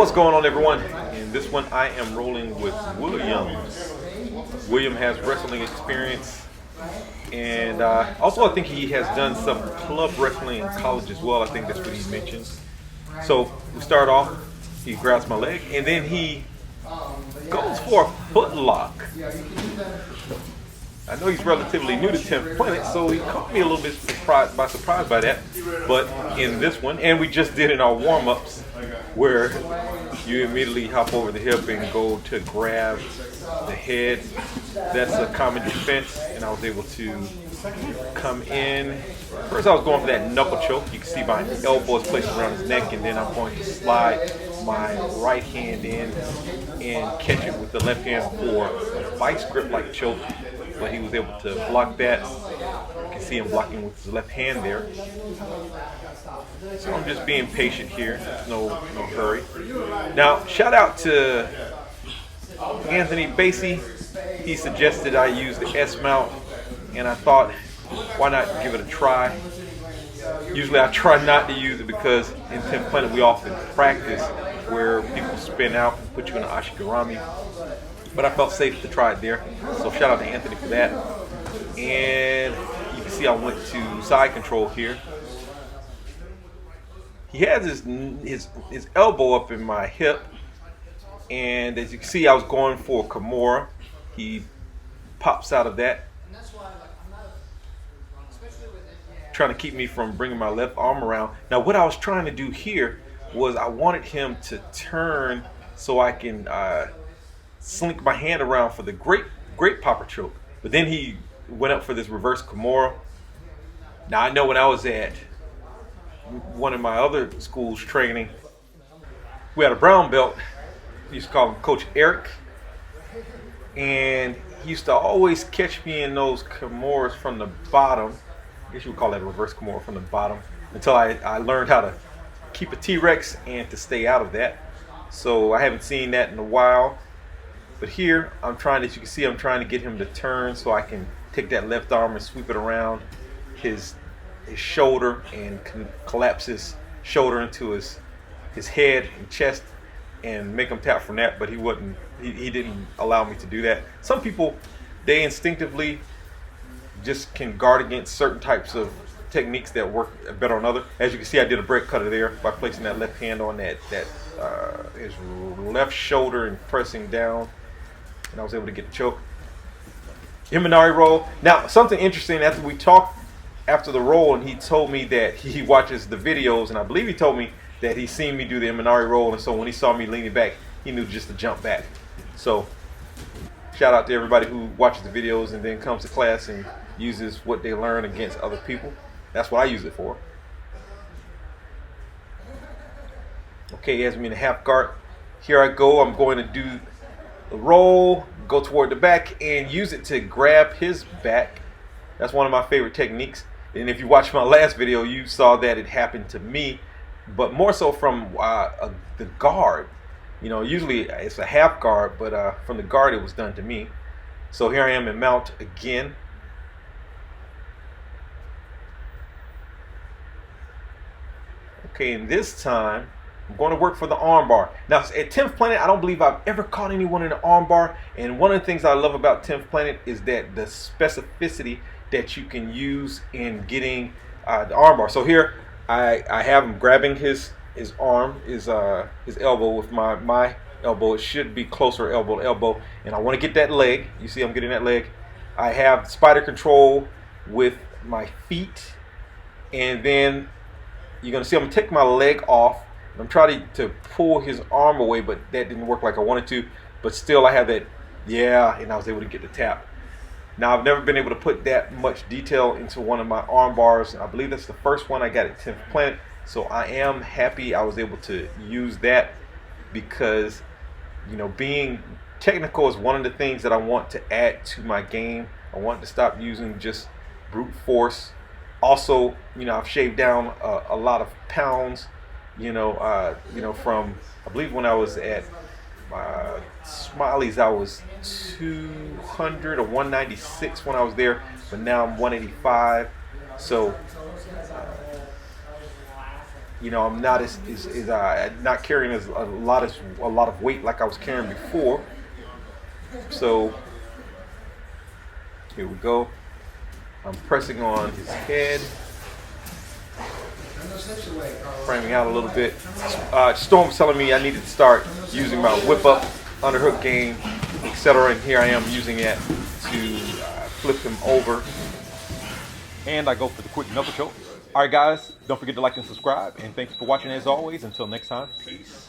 What's going on, everyone? In this one, I am rolling with Williams. William has wrestling experience, and also I think he has done some club wrestling in college as well. I think that's what he mentioned. So we start off, he grabs my leg, and then he goes for a foot lock. I know he's relatively new to 10th Planet, so he caught me a little bit surprised by that. But in this one, and we just did in our warm-ups, where you immediately hop over the hip and go to grab the head. That's a common defense, and I was able to come in. First, I was going for that knuckle choke. You can see my elbow is placed around his neck, and then I'm going to slide my right hand in and catch it with the left hand for a vice grip-like choke. But he was able to block that. You can see him blocking with his left hand there. So I'm just being patient here. No hurry. Now, shout out to Anthony Basie. He suggested I use the S mount, and I thought, why not give it a try? Usually I try not to use it because in 10th Planet we often practice where people spin out and put you in an ashigarami. But I felt safe to try it there. So shout out to Anthony for that. And you can see I went to side control here. He has his elbow up in my hip. And as you can see, I was going for Kimura. He pops out of that, trying to keep me from bringing my left arm around. Now what I was trying to do here was I wanted him to turn so I can slink my hand around for the great popper choke. But then he went up for this reverse Kimura. Now I know when I was at one of my other schools training, we had a brown belt. We used to call him Coach Eric. And he used to always catch me in those Kimuras from the bottom. I guess you would call that a reverse Kimura from the bottom. Until I learned how to keep a T-Rex and to stay out of that. So I haven't seen that in a while. But here, as you can see, I'm trying to get him to turn so I can take that left arm and sweep it around his shoulder and collapse his shoulder into his head and chest and make him tap from that. But he didn't allow me to do that. Some people, they instinctively just can guard against certain types of techniques that work better on others. As you can see, I did a break cutter there by placing that left hand on his left shoulder and pressing down. And I was able to get the choke. Imanari roll. Now, something interesting, after we talked after the roll, and he told me that he watches the videos, and I believe he told me that he's seen me do the Imanari roll, and so when he saw me leaning back, he knew just to jump back. So, shout out to everybody who watches the videos and then comes to class and uses what they learn against other people. That's what I use it for. Okay, he has me in a half guard. Here I go. I'm going to do the roll, go toward the back, and use it to grab his back. That's one of my favorite techniques. And if you watched my last video, you saw that it happened to me, but more so from the guard. You know, usually it's a half guard, but from the guard it was done to me. So here I am in mount again. Okay, and this time I'm going to work for the armbar. Now at 10th Planet, I don't believe I've ever caught anyone in the armbar. And one of the things I love about 10th Planet is that the specificity that you can use in getting the armbar. So here I have him grabbing his arm, his elbow with my elbow. It should be closer elbow to elbow. And I want to get that leg. You see I'm getting that leg. I have spider control with my feet. And then you're going to see I'm going to take my leg off. I'm trying to pull his arm away, but that didn't work like I wanted to. But still I have that, and I was able to get the tap. Now I've never been able to put that much detail into one of my arm bars. I believe that's the first one I got at 10th Planet. So I am happy I was able to use that because, you know, being technical is one of the things that I want to add to my game. I want to stop using just brute force. Also, you know, I've shaved down a lot of pounds. From, I believe when I was at Smiley's, I was 200 or 196 when I was there, but now I'm 185. So You know, I'm not not carrying as a lot of weight like I was carrying before. So here we go. I'm pressing on his head, framing out a little bit. Storm's telling me I needed to start using my whip up, underhook game, etc. And here I am using it to flip him over. And I go for the quick knuckle choke. All right, guys, don't forget to like and subscribe. And thank you for watching as always. Until next time, peace.